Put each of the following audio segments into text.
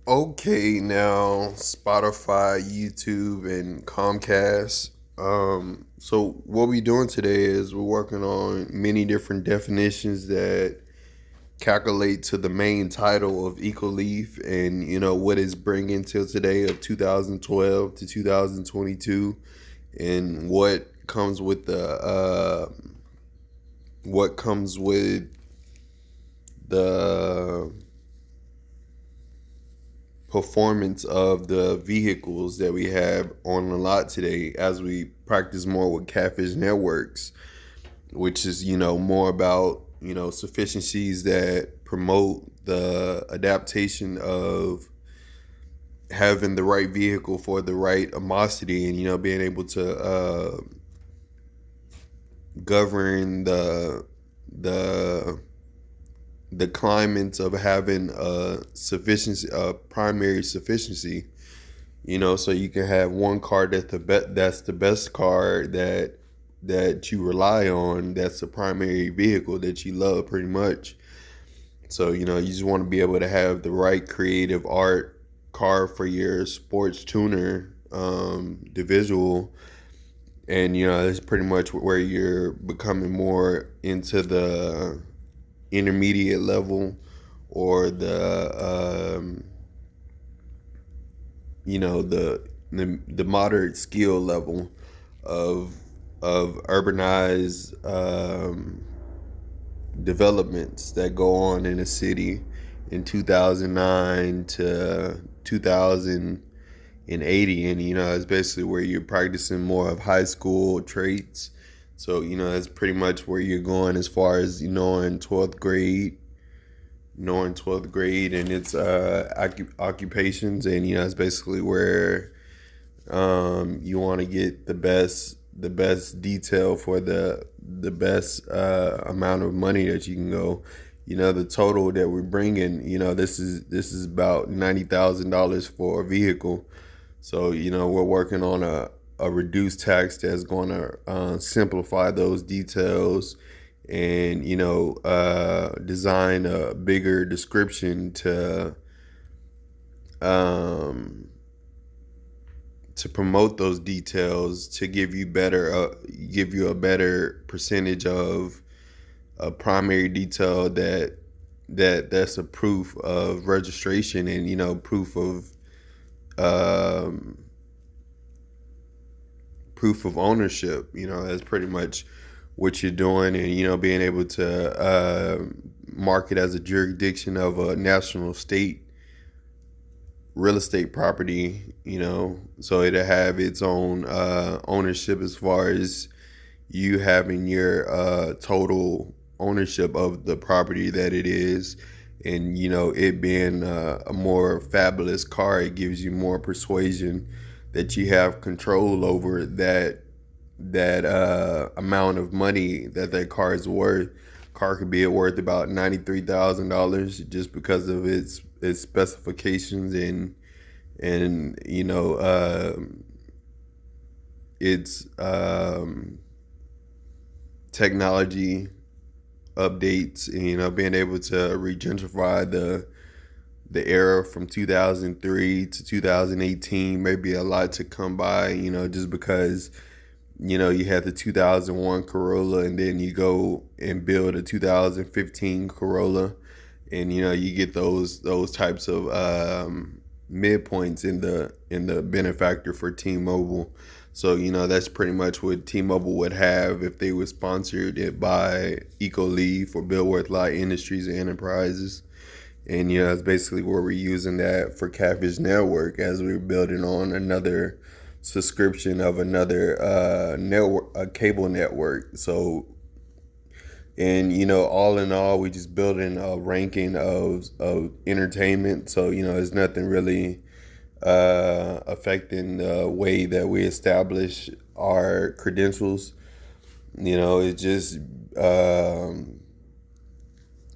Okay, now Spotify, YouTube, and Comcast. So what we're doing today is we're working on many different definitions that calculate to the main title of Ecoleaf and what it's bringing till today of 2012 to 2022 and what comes with the performance of the vehicles that we have on the lot today as we practice more with catfish networks, which is more about sufficiencies that promote the adaptation of having the right vehicle for the right amosity, and being able to govern the the climates of having a primary sufficiency. So you can have one car that's the best car that you rely on. That's the primary vehicle that you love, pretty much. So you just want to be able to have the right creative art car for your sports tuner, the visual, and it's pretty much where you're becoming more into the intermediate level or the moderate skill level of urbanized developments that go on in a city in 2009 to 2080, and it's basically where you're practicing more of high school traits. So that's pretty much where you're going as far as in 12th grade, and its occupations, and it's basically where you want to get the best detail for the best amount of money that you can go. The total that we're bringing, this is about $90,000 for a vehicle. So we're working on a reduced tax that's going to simplify those details, and design a bigger description um, to promote those details, to give you a better percentage of a primary detail that's a proof of registration, and um, proof of ownership. That's pretty much what you're doing, and being able to mark it as a jurisdiction of a national state real estate property. So it'll have its own ownership as far as you having your total ownership of the property that it is. And it being a more fabulous car, it gives you more persuasion that you have control over that amount of money that car is worth. Car could be worth about $93,000 just because of its specifications, and its technology updates, and being able to regentrify the era from 2003 to 2018. Maybe a lot to come by, just because you had the 2001 Corolla, and then you go and build a 2015 Corolla, and you get those types of midpoints in the benefactor for T-Mobile. So that's pretty much what T-Mobile would have if they were sponsored it by EcoLeaf or Billworth Light Industries and Enterprises. And it's basically where we're using that for Catfish Network as we're building on another subscription of another network, a cable network. So, and all in all, we just building a ranking of entertainment. So there's nothing really affecting the way that we establish our credentials. It's just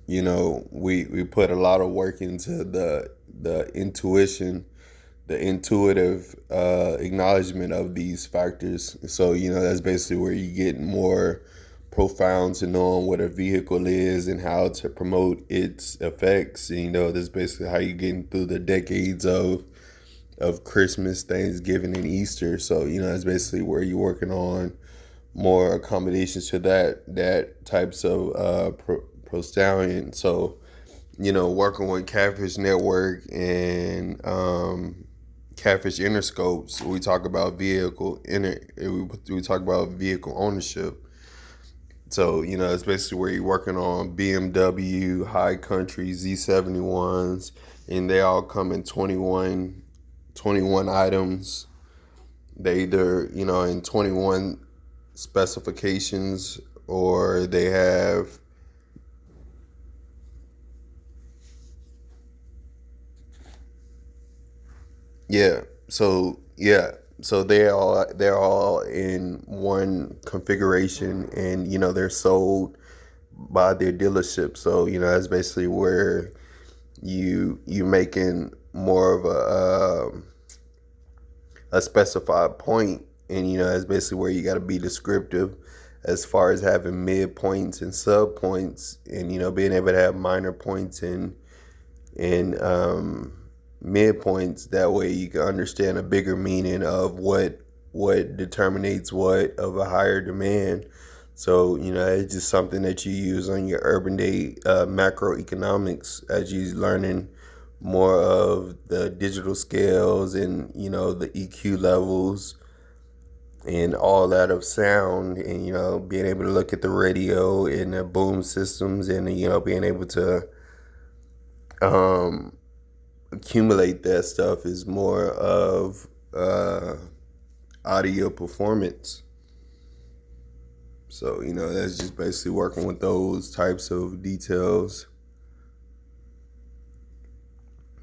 we put a lot of work into the intuition, the intuitive acknowledgement of these factors. So that's basically where you get more profound to knowing what a vehicle is and how to promote its effects. And, that's basically how you're getting through the decades of Christmas, Thanksgiving, and Easter. So, that's basically where you're working on more accommodations to that types of pro stallion. So, working with Catfish Network and Catfish Interscopes, we talk about we talk about vehicle ownership. So, it's basically where you're working on BMW, High Country, Z71s, and they all come in 21 items. They either, in 21 specifications, or they have yeah. So they're all in one configuration, and they're sold by their dealership. So that's basically where you making more of a specified point, and that's basically where you got to be descriptive as far as having mid points and sub points, and being able to have minor points and mid points. That way you can understand a bigger meaning of what determines what of a higher demand. So it's just something that you use on your urban day macroeconomics as you learning more of the digital scales and the EQ levels and all that of sound, and being able to look at the radio and the boom systems, and being able to um, accumulate that stuff is more of audio performance. So that's just basically working with those types of details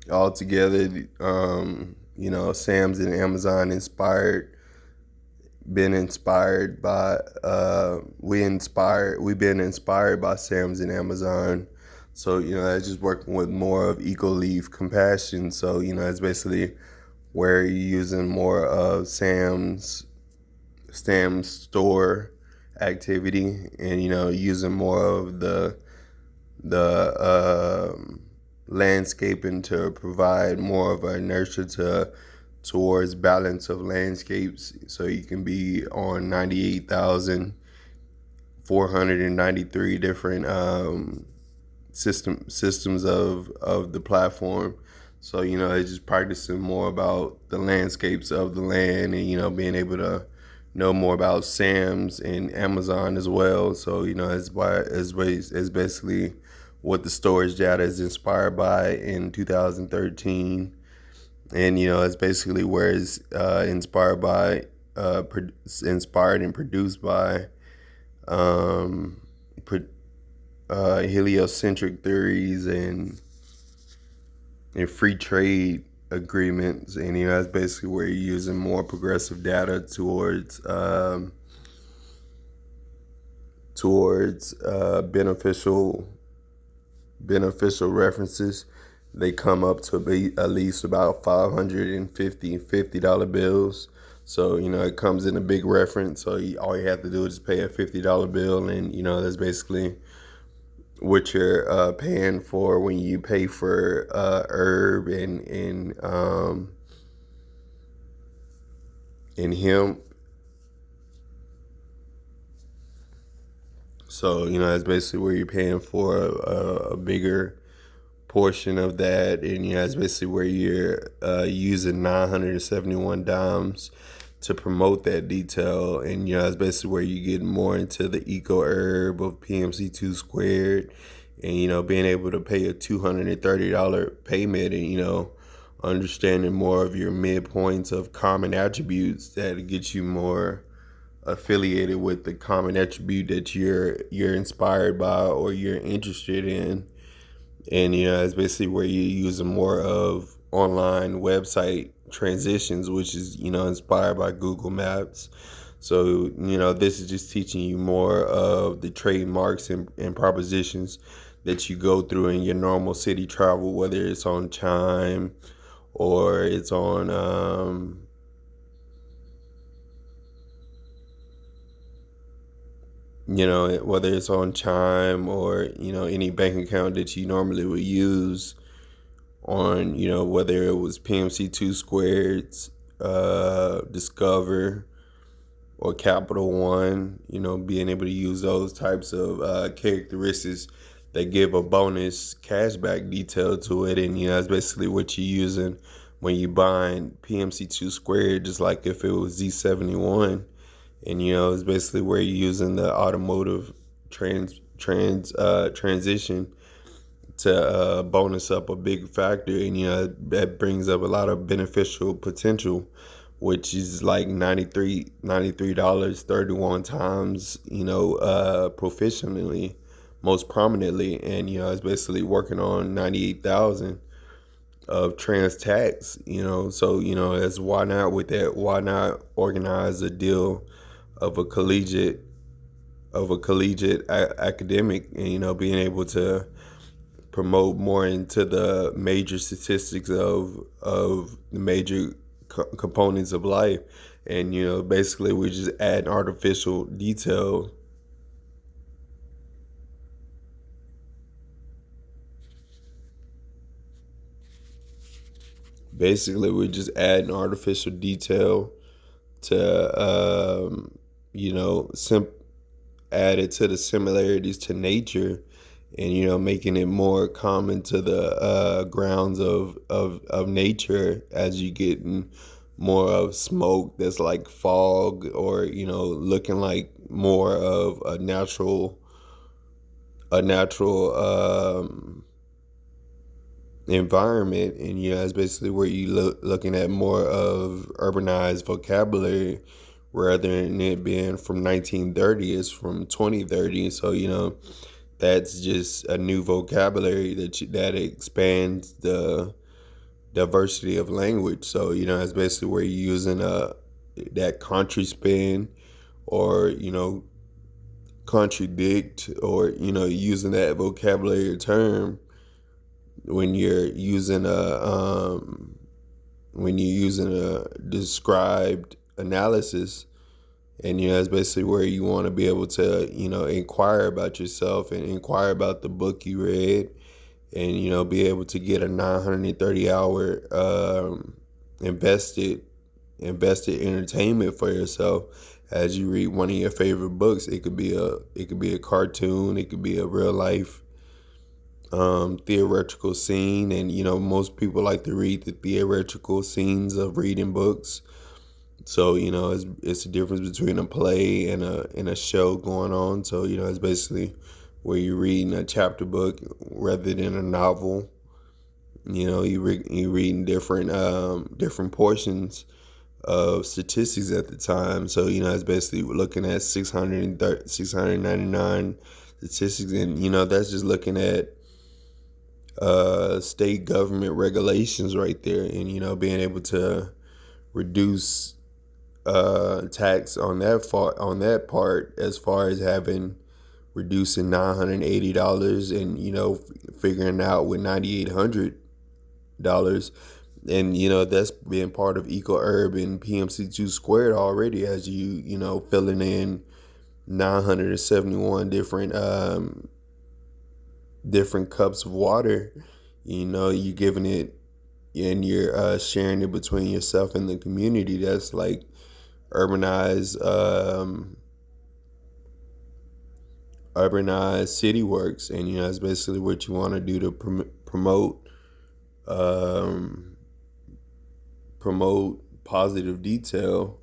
all together. Sam's and Amazon been inspired by we've been inspired by Sam's and Amazon. So that's just working with more of EcoLeaf compassion. So it's basically where you're using more of Sam's store activity, and using more of the landscaping to provide more of an inertia towards balance of landscapes. So you can be on 98,493 different systems of the platform. So it's just practicing more about the landscapes of the land, and being able to know more about Sam's and Amazon as well. So it's basically what the storage data is inspired by in 2013, and it's basically where it's inspired by, inspired and produced by um, heliocentric theories and free trade agreements, and that's basically where you're using more progressive data towards beneficial references. They come up to be at least about $550 bills. So it comes in a big reference. So all you have to do is pay a $50 bill, and that's basically what you're paying for when you pay for herb and hemp. So that's basically where you're paying for a bigger portion of that, and that's basically where you're using 971 dimes to promote that detail, and that's basically where you get more into the Ecourb of pmc2 squared, and being able to pay a $230 payment, and understanding more of your midpoints of common attributes that get you more affiliated with the common attribute that you're inspired by or you're interested in. And it's basically where you're using more of online website transitions, which is inspired by Google Maps. So this is just teaching you more of the trademarks and propositions that you go through in your normal city travel, whether it's on Chime or it's on whether it's on Chime or, any bank account that you normally would use on, whether it was PMC2 squared, Discover, or Capital One, being able to use those types of characteristics that give a bonus cashback detail to it. And, that's basically what you're using when you buying PMC2 squared, just like if it was Z71. And, it's basically where you're using the automotive transition to bonus up a big factor. And, that brings up a lot of beneficial potential, which is like $93 31 times, proficiently, most prominently. And, it's basically working on 98,000 of transtax, so, as why not with that, why not organize a deal of a collegiate academic, and, being able to promote more into the major statistics of the major components of life. And, basically we just add artificial detail. Basically we're just adding artificial detail to add it to the similarities to nature, and, making it more common to the grounds of nature, as you get more of smoke that's like fog, or, looking like more of a natural environment. And, it's basically where you looking at more of urbanized vocabulary, rather than it being from 1930, it's from 2030. So, that's just a new vocabulary that expands the diversity of language. So, it's basically where you're using that country spin, or, contradict, or, using that vocabulary term when you're using a described analysis. And, it's basically where you want to be able to, inquire about yourself and inquire about the book you read, and, be able to get a 930-hour invested entertainment for yourself as you read one of your favorite books. It could be a cartoon, it could be a real life theoretical scene. And, most people like to read the theoretical scenes of reading books. So, it's the difference between a play and a show going on. So, it's basically where you're reading a chapter book rather than a novel. You're reading different portions of statistics at the time. So, it's basically looking at 699 statistics. And, that's just looking at state government regulations right there. And, being able to reduce tax on that part, as far as reducing $980, and, figuring out with $9,800. And, that's being part of Ecourb and PMC2 squared already, as filling in 971 different cups of water. You're giving it, and you're sharing it between yourself and the community. That's like urbanized city works. And, that's basically what you want to do to promote positive detail.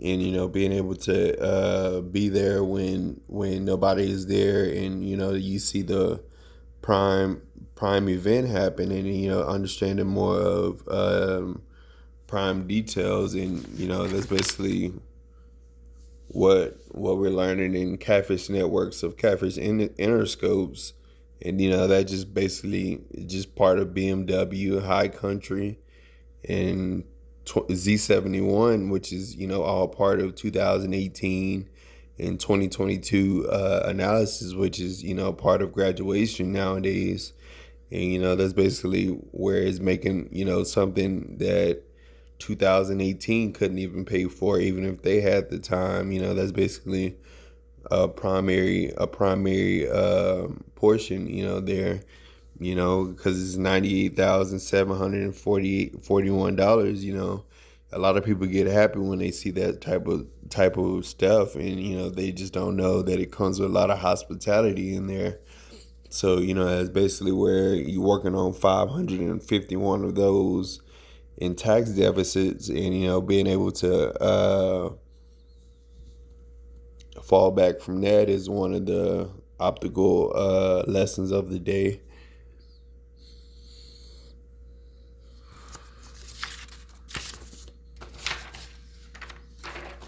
And, being able to be there when nobody is there, and, you see the prime event happen, and, understanding more of prime details. And, that's basically what we're learning in catfish networks of catfish interscopes. And, that just basically just part of BMW High Country and Z71, which is, all part of 2018 and 2022 analysis, which is, part of graduation nowadays. And, that's basically where it's making, something that 2018 couldn't even pay for, even if they had the time. That's basically a primary portion, there, because it's $98,741. A lot of people get happy when they see that type of stuff, and they just don't know that it comes with a lot of hospitality in there. So that's basically where you're working on 551 of those in tax deficits, and being able to fall back from that is one of the optical lessons of the day.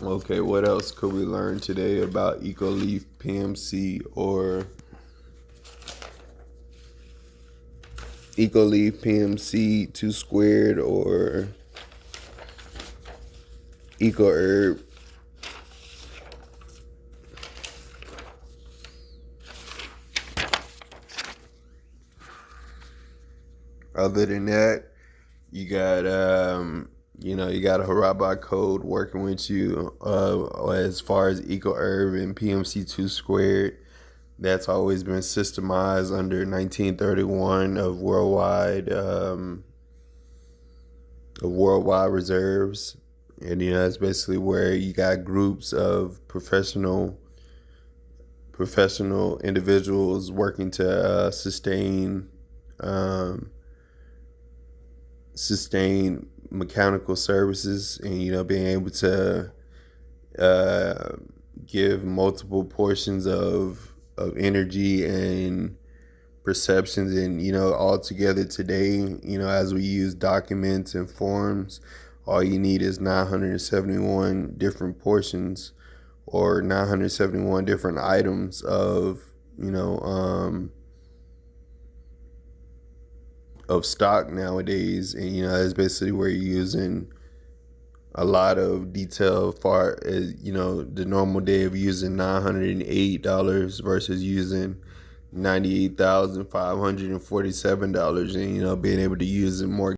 Okay, what else could we learn today about Ecoleaf PMC or Ecoleaf pmc2 squared or Ecourb? Other than that, you got you got a Haraba code working with you as far as Ecourb and pmc2 squared. That's always been systemized under 1931 of worldwide reserves, and that's basically where you got groups of professional individuals working to sustain mechanical services, and being able to give multiple portions of energy and perceptions, and all together today, as we use documents and forms, all you need is 971 different portions or 971 different items of of stock nowadays. And that's basically where you're using a lot of detail as far as the normal day of using $908 versus using $98,547, and being able to use it more